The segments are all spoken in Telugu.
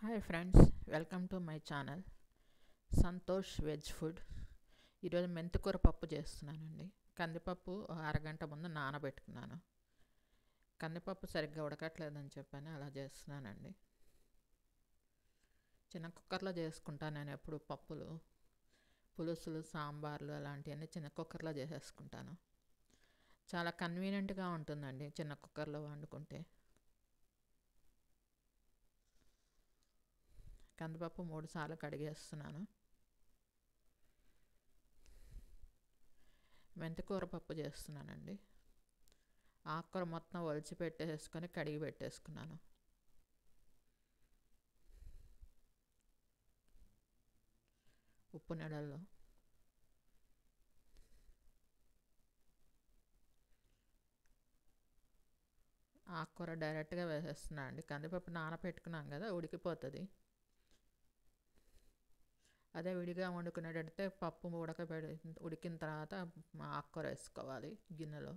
Hi friends, welcome to my channel Santosh veg food. ఈరోజు మెంతికూర పప్పు చేస్తున్నానండి. కందిపప్పు అరగంట ముందు నానబెట్టుకున్నాను. కందిపప్పు సరిగ్గా ఉడకట్లేదని చెప్పని అలా చేస్తున్నానండి. చిన్న కుక్కర్లో చేసుకుంటాను నేను ఎప్పుడు పప్పులు, పులుసులు, సాంబార్లు అలాంటివన్నీ చిన్న కుక్కర్లో చేసేసుకుంటాను. చాలా కన్వీనియంట్గా ఉంటుందండి చిన్న కుక్కర్లో వండుకుంటే. కందిపప్పు 3 సార్లు కడిగేస్తున్నాను. మెంతికూర పప్పు చేస్తున్నానండి. ఆకుకూర మొత్తం ఒలిచి పెట్టేసుకొని కడిగి పెట్టేసుకున్నాను. ఉప్పు నీళ్ళల్లో ఆకుకూర డైరెక్ట్గా వేసేస్తున్నాను అండి. కందిపప్పు నానబెట్టుకున్నాం కదా, ఉడికిపోతుంది. అదే విడిగా వండుకునేటట్టే పప్పు ఉడికిన తర్వాత ఆకుకూర వేసుకోవాలి గిన్నెలో.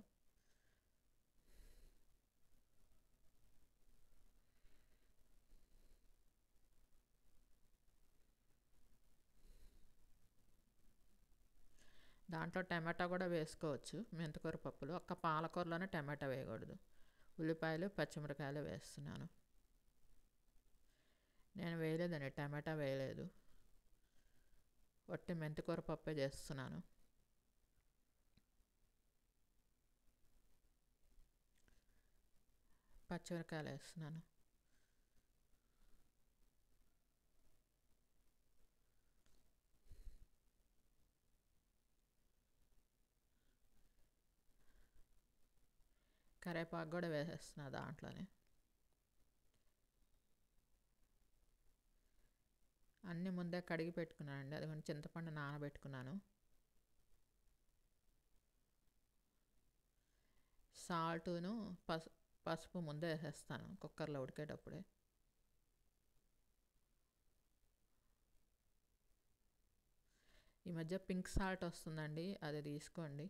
దాంట్లో టమాటా కూడా వేసుకోవచ్చు. మెంతికూర పప్పులో ఒక్క పాలకూరలోనే టమాటా వేయకూడదు. ఉల్లిపాయలు, పచ్చిమిరకాయలు వేస్తున్నాను. నేను వేయలేదండి, టమాటా వేయలేదు. వట్టి మెంతికూర పప్పే చేస్తున్నాను. పచ్చిమిరకాయలు వేస్తున్నాను. కరివేపాకు కూడా వేసేస్తున్నా దాంట్లోనే. అన్నీ ముందే కడిగి పెట్టుకున్నానండి. అది కొంచెం చింతపండు నానబెట్టుకున్నాను. సాల్టును పసుపు ముందే వేసేస్తాను కుక్కర్లో ఉడికేటప్పుడే. ఈ మధ్య పింక్ సాల్ట్ వస్తుందండి, అది తీసుకోండి.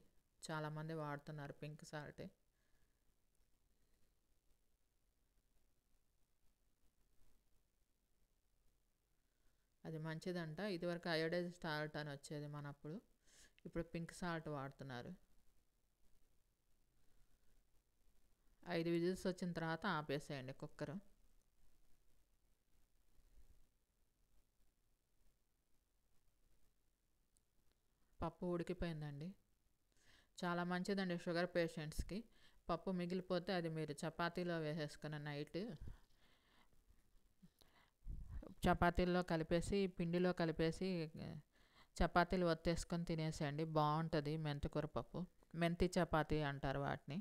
చాలామంది వాడుతున్నారు పింక్ సాల్టే. అది మంచిదంట. ఇదివరకు అయోడైజ్ సాల్ట్ అని వచ్చేది మనప్పుడు, ఇప్పుడు పింక్ సాల్ట్ వాడుతున్నారు. 5 విజిల్స్ వచ్చిన తర్వాత ఆపేసేయండి కుక్కర్. పప్పు ఉడికిపోయిందండి. చాలా మంచిదండి షుగర్ పేషెంట్స్కి. పప్పు మిగిలిపోతే అది మీరు చపాతీలో వేసేసుకున్న నైట్ చపాతీల్లో కలిపేసి, పిండిలో కలిపేసి చపాతీలు ఒత్తేసుకొని తినేసేయండి. బాగుంటుంది మెంతికూర పప్పు. మెంతి చపాతీ అంటారు వాటిని.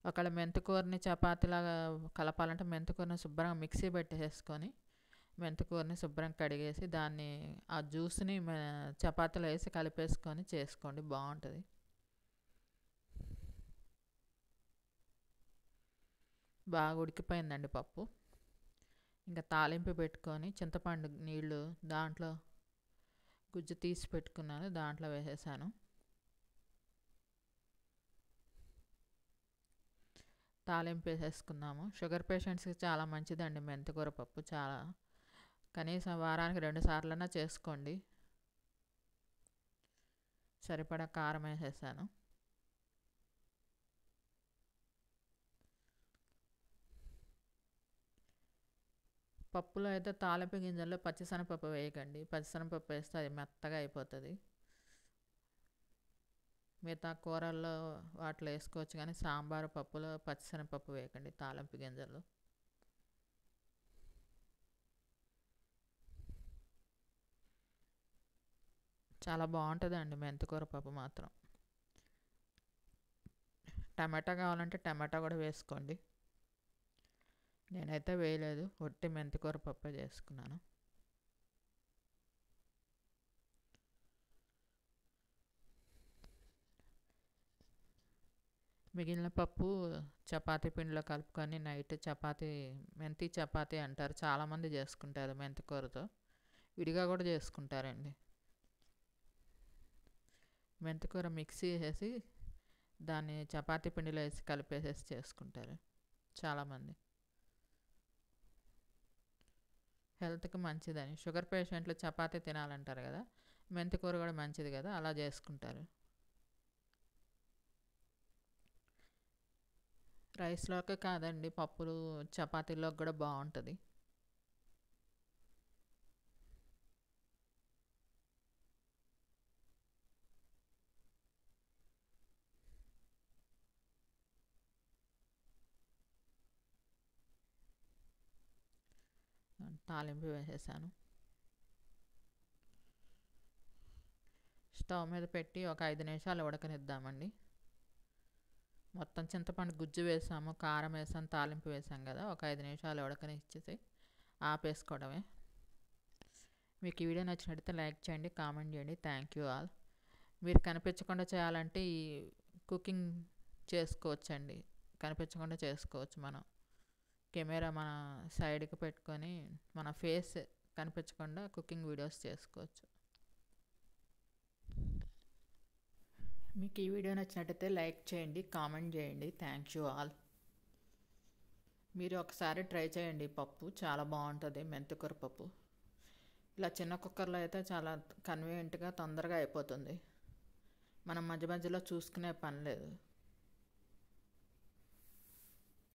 ఒకవేళ మెంతికూరని చపాతీలాగా కలపాలంటే మెంతికూరని శుభ్రంగా మిక్సీ పెట్టేసుకొని మెంతికూరని శుభ్రంగా కడిగేసి దాన్ని ఆ జ్యూస్ని చపాతీలో వేసి కలిపేసుకొని చేసుకోండి, బాగుంటుంది. బాగా ఉడికిపోయిందండి పప్పు. ఇంకా తాలింపు పెట్టుకొని చింతపండు నీళ్ళు దాంట్లో గుజ్జు తీసి పెట్టుకున్నాను, దాంట్లో వేసేసాను. తాలింపు వేసేసుకున్నాము. షుగర్ పేషెంట్స్కి చాలా మంచిదండి మెంతికూర పప్పు. చాలా కనీసం వారానికి 2 సార్లన్నా చేసుకోండి. సరిపడా కారం వేసేసాను. పప్పులో అయితే తాలింపు గింజల్లో పచ్చిశనగపప్పు వేయకండి. పచ్చిశనగపప్పు వేస్తే అది మెత్తగా అయిపోతుంది. మిగతా కూరల్లో వాటిలో వేసుకోవచ్చు, కానీ సాంబారు పప్పులో పచ్చిశనగపప్పు వేయకండి తాలింపు గింజలు. చాలా బాగుంటుందండి మెంతికూర పప్పు మాత్రం. టమాటా కావాలంటే టమాటా కూడా వేసుకోండి. నేనైతే వేయలేదు, ఒట్టి మెంతికూర పప్పే చేసుకున్నాను. మిగిలిన పప్పు చపాతీ పిండిలో కలుపుకొని నైట్ మెంతి చపాతీ అంటారు, చాలామంది చేసుకుంటారు మెంతికూరతో. విడిగా కూడా చేసుకుంటారండి. మెంతికూర మిక్సీ వేసి దాన్ని చపాతీ పిండిలో వేసి కలిపేసేసి చేసుకుంటారు చాలామంది. హెల్త్కి మంచిదని. షుగర్ పేషెంట్లు చపాతీ తినాలంటారు కదా, మెంతికూర కూడా మంచిది కదా, అలా చేసుకుంటారు. రైస్లోకి కాదండి, పప్పులు చపాతీలోకి కూడా బాగుంటుంది. తాలింపు వేసేసాను. స్టవ్ మీద పెట్టి ఒక 5 నిమిషాలు ఉడకనిద్దామండి. మొత్తం చింతపండు గుజ్జు వేసాము, కారం వేసాము, తాలింపు వేసాం కదా, ఒక 5 నిమిషాలు ఉడకనిచ్చేసి ఆపేసుకోవడమే. మీకు ఈ వీడియో నచ్చినట్లయితే లైక్ చేయండి, కామెంట్ చేయండి. Thank you all. మీరు కనిపించకుండా చేయాలంటే ఈ కుకింగ్ చేసుకోవచ్చండి, కనిపించకుండా చేసుకోవచ్చు. మనం కెమెరా మన సైడ్కి పెట్టుకొని మన ఫేస్ కనిపించకుండా కుకింగ్ వీడియోస్ చేసుకోవచ్చు. మీకు ఈ వీడియో నచ్చినట్టయితే లైక్ చేయండి, కామెంట్ చేయండి. Thank you all. మీరు ఒకసారి ట్రై చేయండి, పప్పు చాలా బాగుంటుంది, మెంతికూర పప్పు. ఇలా చిన్న కుక్కర్లో అయితే చాలా కన్వీనియంట్గా తొందరగా అయిపోతుంది. మనం మధ్య మధ్యలో చూసుకునే పని లేదు.